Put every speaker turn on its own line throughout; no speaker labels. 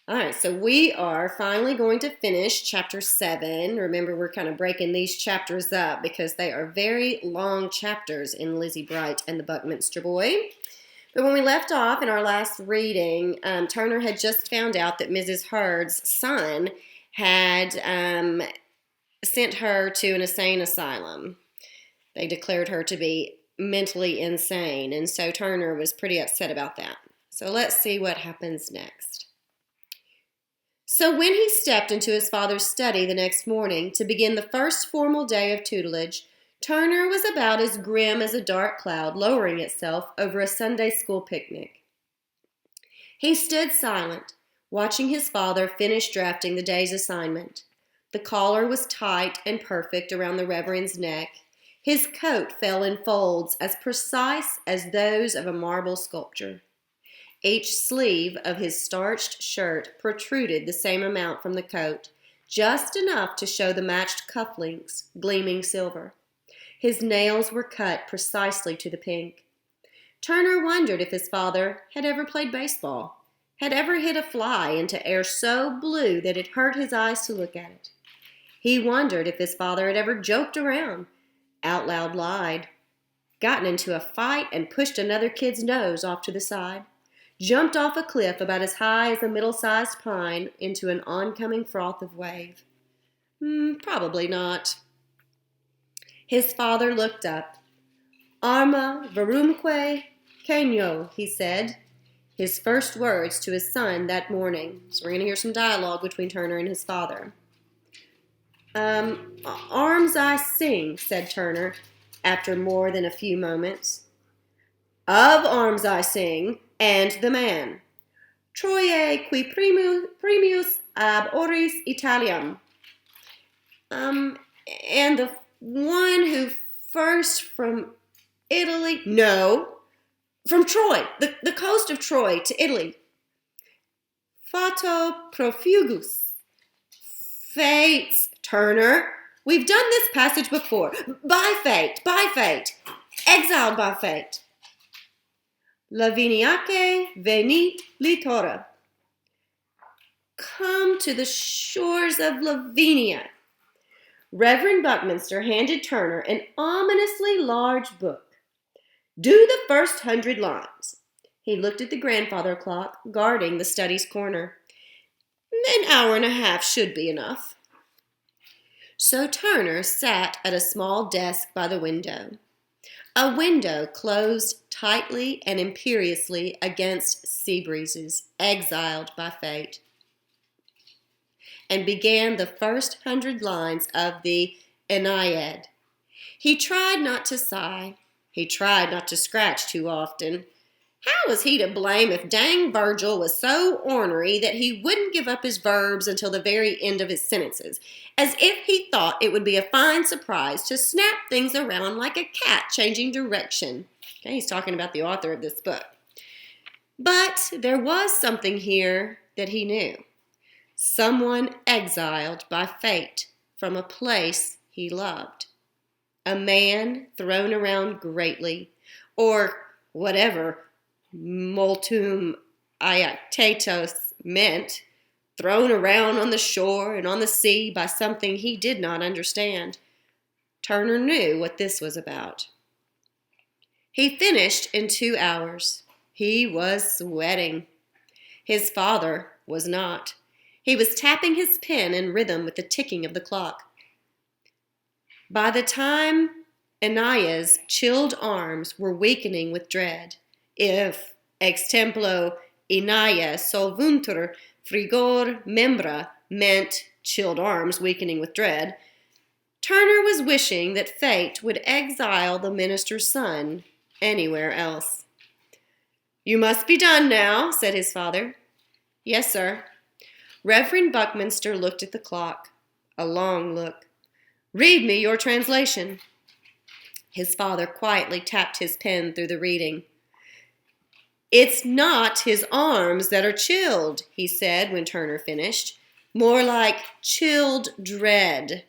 All right, so we are finally going to finish chapter 7. Remember, we're kind of breaking these chapters up because they are very long chapters in Lizzie Bright and the Buckminster Boy. But when we left off in our last reading, Turner had just found out that Mrs. Hurd's son had sent her to an insane asylum. They declared her to be mentally insane, and so Turner was pretty upset about that. So let's see what happens next. So when he stepped into his father's study the next morning to begin the first formal day of tutelage, Turner was about as grim as a dark cloud lowering itself over a Sunday school picnic. He stood silent, watching his father finish drafting the day's assignment. The collar was tight and perfect around the Reverend's neck. His coat fell in folds as precise as those of a marble sculpture. Each sleeve of his starched shirt protruded the same amount from the coat, just enough to show the matched cufflinks, gleaming silver. His nails were cut precisely to the pink. Turner wondered if his father had ever played baseball, had ever hit a fly into air so blue that it hurt his eyes to look at it. He wondered if his father had ever joked around, out loud lied, gotten into a fight and pushed another kid's nose off to the side, jumped off a cliff about as high as a middle-sized pine into an oncoming froth of wave. Probably not. His father looked up. Arma verumque Kenyo, he said, his first words to his son that morning. So we're going to hear some dialogue between Turner and his father. Arms I sing, said Turner, after more than a few moments. Of arms I sing, and the man. Troie qui primus ab oris Italiam. And the one who first from Italy, no, from Troy, the coast of Troy to Italy. Fato profugus. Fates, Turner. We've done this passage before. By fate, exiled by fate. Laviniaque venit litora. Come to the shores of Lavinia. Reverend Buckminster handed Turner an ominously large book. Do the first 100 lines. He looked at the grandfather clock, guarding the study's corner. An hour and a half should be enough. So Turner sat at a small desk by the window. A window closed tightly and imperiously against sea breezes, exiled by fate, and began the first 100 lines of the Aeneid. He tried not to sigh. He tried not to scratch too often. How was he to blame if dang Virgil was so ornery that he wouldn't give up his verbs until the very end of his sentences, as if he thought it would be a fine surprise to snap things around like a cat changing direction. Okay, he's talking about the author of this book. But there was something here that he knew. Someone exiled by fate from a place he loved. A man thrown around greatly, or whatever multum iactatos meant, thrown around on the shore and on the sea by something he did not understand. Turner knew what this was about. He finished in 2 hours. He was sweating. His father was not. He was tapping his pen in rhythm with the ticking of the clock. By the time Aeneas's chilled arms were weakening with dread, if ex templo Aeneas solvuntur frigor membra meant chilled arms weakening with dread, Turner was wishing that fate would exile the minister's son anywhere else. You must be done now, said his father. Yes, sir. Reverend Buckminster looked at the clock, a long look. Read me your translation. His father quietly tapped his pen through the reading. It's not his arms that are chilled, he said when Turner finished. More like chilled dread.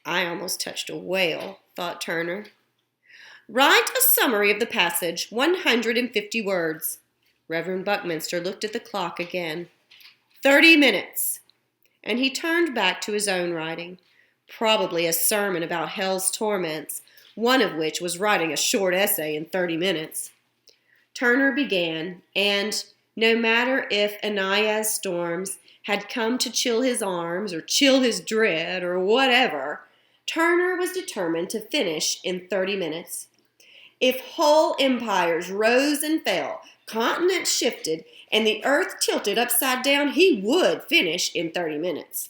I almost touched a whale, thought Turner. Write a summary of the passage, 150 words. Reverend Buckminster looked at the clock again. 30 minutes. And he turned back to his own writing, probably a sermon about hell's torments, one of which was writing a short essay in 30 minutes. Turner began, and no matter if Anaia's storms had come to chill his arms or chill his dread or whatever, Turner was determined to finish in 30 minutes. If whole empires rose and fell, continents shifted, and the earth tilted upside down, he would finish in 30 minutes.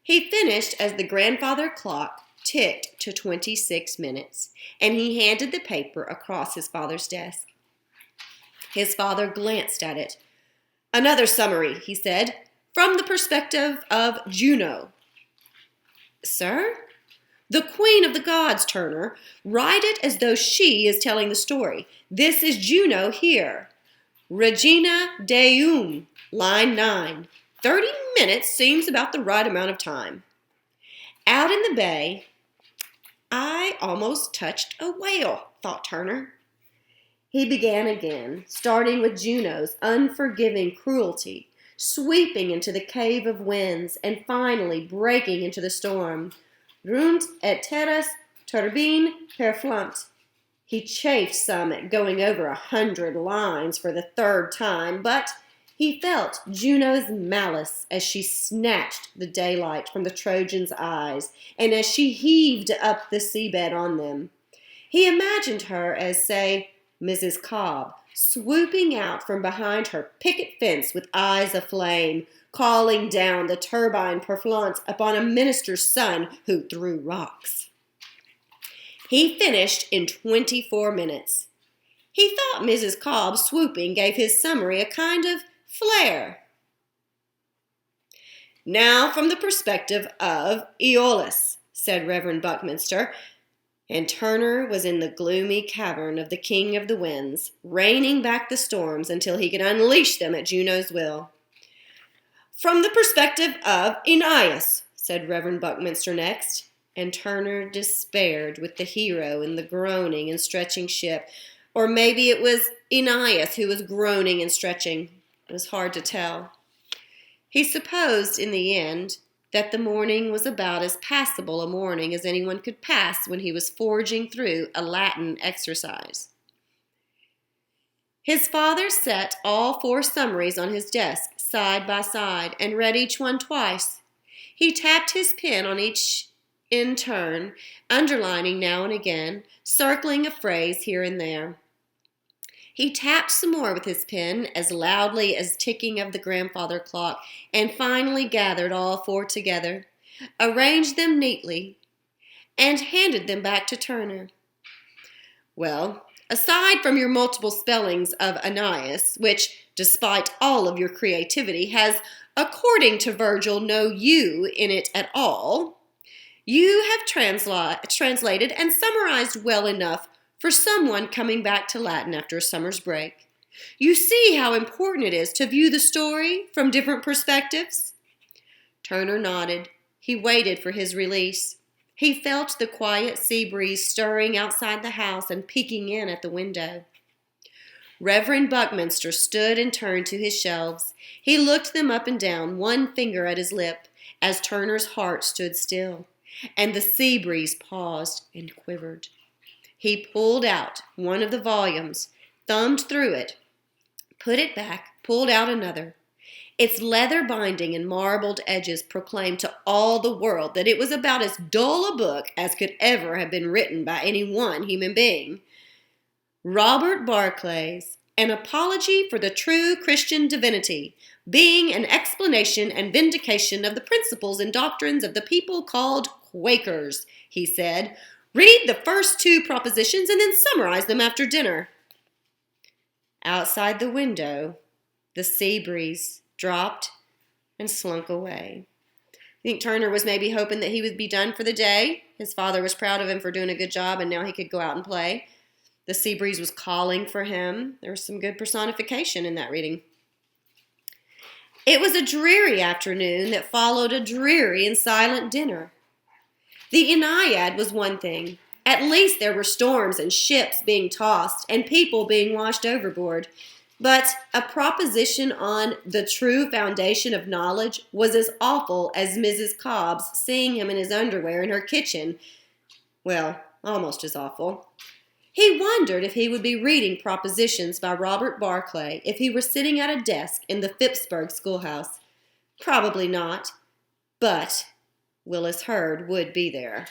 He finished as the grandfather clock ticked to 26 minutes, and he handed the paper across his father's desk. His father glanced at it. "Another summary," he said, "from the perspective of Juno." "Sir?" "The queen of the gods, Turner. Write it as though she is telling the story. This is Juno here. Regina Deum, line 9. 30 minutes seems about the right amount of time. Out in the bay, I almost touched a whale," thought Turner. He began again, starting with Juno's unforgiving cruelty, sweeping into the cave of winds, and finally breaking into the storm. Runt et terras turbine perflant. He chafed some at going over 100 lines for the third time, but he felt Juno's malice as she snatched the daylight from the Trojans' eyes and as she heaved up the seabed on them. He imagined her as, say, Mrs. Cobb, swooping out from behind her picket fence with eyes aflame, calling down the turbine perflant upon a minister's son who threw rocks. He finished in 24 minutes. He thought Mrs. Cobb's swooping gave his summary a kind of flair. "Now from the perspective of Aeolus," said Reverend Buckminster, and Turner was in the gloomy cavern of the King of the Winds, reining back the storms until he could unleash them at Juno's will. "From the perspective of Aeneas," said Reverend Buckminster next, and Turner despaired with the hero in the groaning and stretching ship, or maybe it was Aeneas who was groaning and stretching. It was hard to tell. He supposed in the end that the morning was about as passable a morning as anyone could pass when he was forging through a Latin exercise. His father set all 4 summaries on his desk, side by side, and read each one twice. He tapped his pen on each in turn, underlining now and again, circling a phrase here and there. He tapped some more with his pen, as loudly as ticking of the grandfather clock, and finally gathered all 4 together, arranged them neatly, and handed them back to Turner. "Well, aside from your multiple spellings of Aeneas, which, despite all of your creativity, has, according to Virgil, no U in it at all, you have translated and summarized well enough for someone coming back to Latin after a summer's break. You see how important it is to view the story from different perspectives?" Turner nodded. He waited for his release. He felt the quiet sea breeze stirring outside the house and peeking in at the window. Reverend Buckminster stood and turned to his shelves. He looked them up and down, one finger at his lip, as Turner's heart stood still, and the sea breeze paused and quivered. He pulled out one of the volumes, thumbed through it, put it back, pulled out another. Its leather binding and marbled edges proclaimed to all the world that it was about as dull a book as could ever have been written by any one human being. Robert Barclay's An Apology for the True Christian Divinity, being an explanation and vindication of the principles and doctrines of the people called Quakers, he said. Read the first 2 propositions and then summarize them after dinner. Outside the window, the sea breeze dropped and slunk away. I think Turner was maybe hoping that he would be done for the day. His father was proud of him for doing a good job, and now he could go out and play. The sea breeze was calling for him. There was some good personification in that reading. It was a dreary afternoon that followed a dreary and silent dinner. The Aeneid was one thing. At least there were storms and ships being tossed and people being washed overboard. But a proposition on the true foundation of knowledge was as awful as Mrs. Cobb's seeing him in his underwear in her kitchen. Well, almost as awful. He wondered if he would be reading propositions by Robert Barclay if he were sitting at a desk in the Phippsburg schoolhouse. Probably not, but Willis Hurd would be there.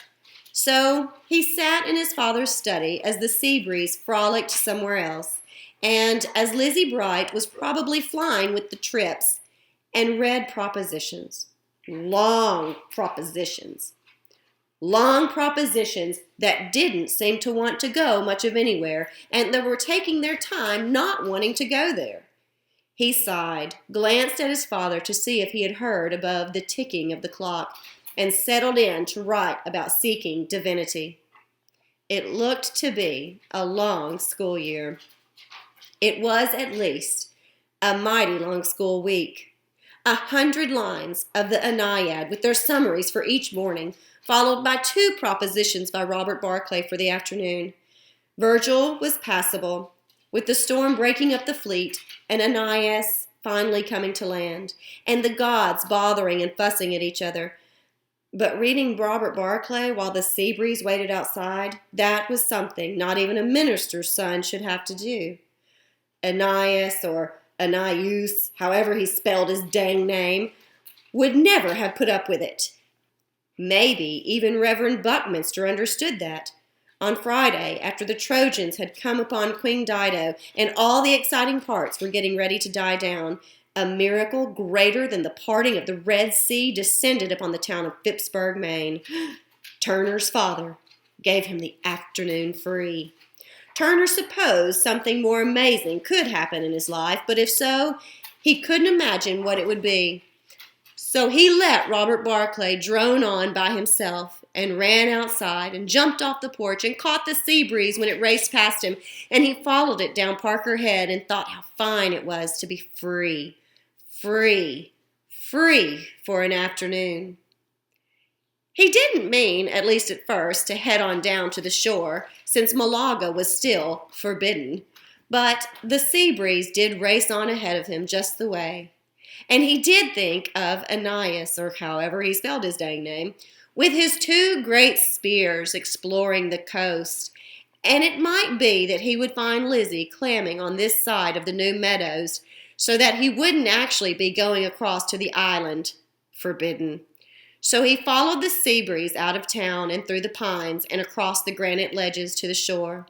So he sat in his father's study as the sea breeze frolicked somewhere else, and as Lizzie Bright was probably flying with the Tripps, and read propositions. Long propositions that didn't seem to want to go much of anywhere, and that were taking their time not wanting to go there. He sighed, glanced at his father to see if he had heard above the ticking of the clock, and settled in to write about seeking divinity. It looked to be a long school year. It was at least a mighty long school week. 100 lines of the Aeneid with their summaries for each morning, followed by 2 propositions by Robert Barclay for the afternoon. Virgil was passable, with the storm breaking up the fleet, and Aeneas finally coming to land, and the gods bothering and fussing at each other. But reading Robert Barclay while the sea breeze waited outside, that was something not even a minister's son should have to do. Aeneas, or Aeneus, however he spelled his dang name, would never have put up with it. Maybe even Reverend Buckminster understood that. On Friday, after the Trojans had come upon Queen Dido and all the exciting parts were getting ready to die down, a miracle greater than the parting of the Red Sea descended upon the town of Phippsburg, Maine. Turner's father gave him the afternoon free. Turner supposed something more amazing could happen in his life, but if so, he couldn't imagine what it would be. So he let Robert Barclay drone on by himself and ran outside and jumped off the porch and caught the sea breeze when it raced past him, and he followed it down Parker Head and thought how fine it was to be free for an afternoon. He didn't mean, at least at first, to head on down to the shore, since Malaga was still forbidden. But the sea breeze did race on ahead of him just the way. And he did think of Aeneas, or however he spelled his dang name, with his 2 great spears exploring the coast. And it might be that he would find Lizzie clamming on this side of the New Meadows, so that he wouldn't actually be going across to the island forbidden. So he followed the sea breeze out of town and through the pines and across the granite ledges to the shore.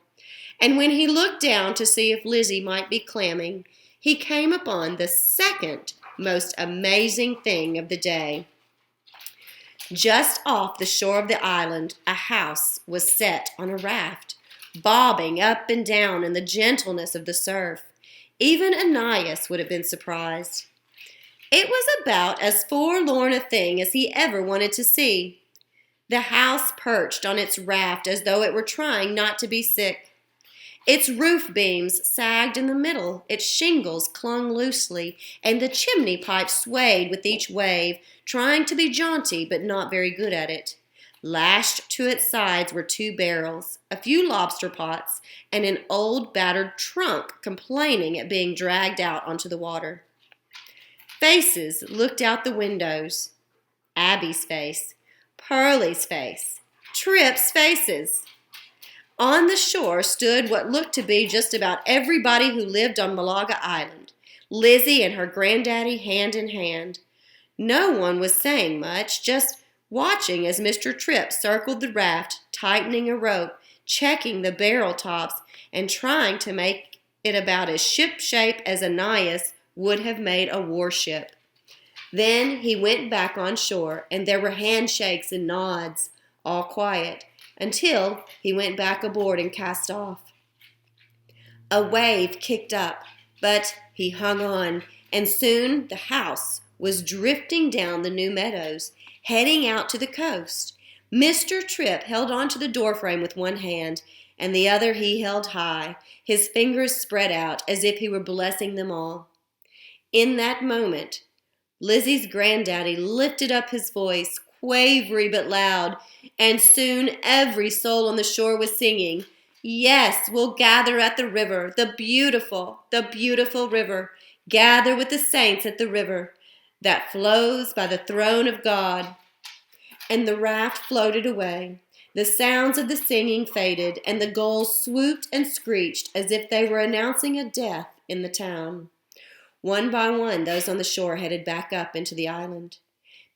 And when he looked down to see if Lizzie might be clamming, he came upon the second most amazing thing of the day. Just off the shore of the island, a house was set on a raft, bobbing up and down in the gentleness of the surf. Even Aeneas would have been surprised. It was about as forlorn a thing as he ever wanted to see. The house perched on its raft as though it were trying not to be sick. Its roof beams sagged in the middle, its shingles clung loosely, and the chimney pipe swayed with each wave, trying to be jaunty but not very good at it. Lashed to its sides were 2 barrels, a few lobster pots, and an old battered trunk complaining at being dragged out onto the water. Faces looked out the windows. Abby's face, Pearlie's face, Tripp's faces. On the shore stood what looked to be just about everybody who lived on Malaga Island, Lizzie and her granddaddy hand in hand. No one was saying much, just watching as Mr. Tripp circled the raft, tightening a rope, checking the barrel tops, and trying to make it about as ship-shape as Aeneas would have made a warship. Then he went back on shore, and there were handshakes and nods, all quiet, until he went back aboard and cast off. A wave kicked up, but he hung on, and soon the house was drifting down the New Meadows, heading out to the coast. Mr. Tripp held on to the doorframe with one hand, and the other he held high, his fingers spread out as if he were blessing them all. In that moment, Lizzie's granddaddy lifted up his voice, quavery but loud, and soon every soul on the shore was singing, Yes, we'll gather at the river, the beautiful river. Gather with the saints at the river that flows by the throne of God. And the raft floated away. The sounds of the singing faded, and the gulls swooped and screeched as if they were announcing a death in the town. One by one, those on the shore headed back up into the island.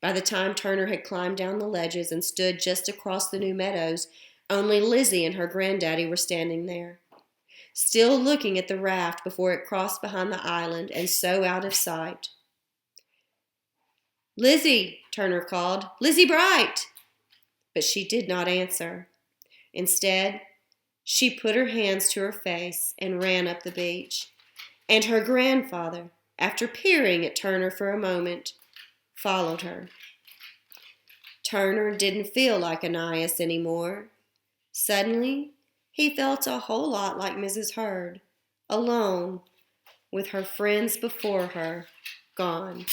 By the time Turner had climbed down the ledges and stood just across the new meadows, only Lizzie and her granddaddy were standing there, still looking at the raft before it crossed behind the island and so out of sight. "Lizzie," Turner called. "Lizzie Bright!" But she did not answer. Instead, she put her hands to her face and ran up the beach. And her grandfather, after peering at Turner for a moment, followed her. Turner didn't feel like Ananias anymore. Suddenly, he felt a whole lot like Mrs. Hurd, alone, with her friends before her, gone.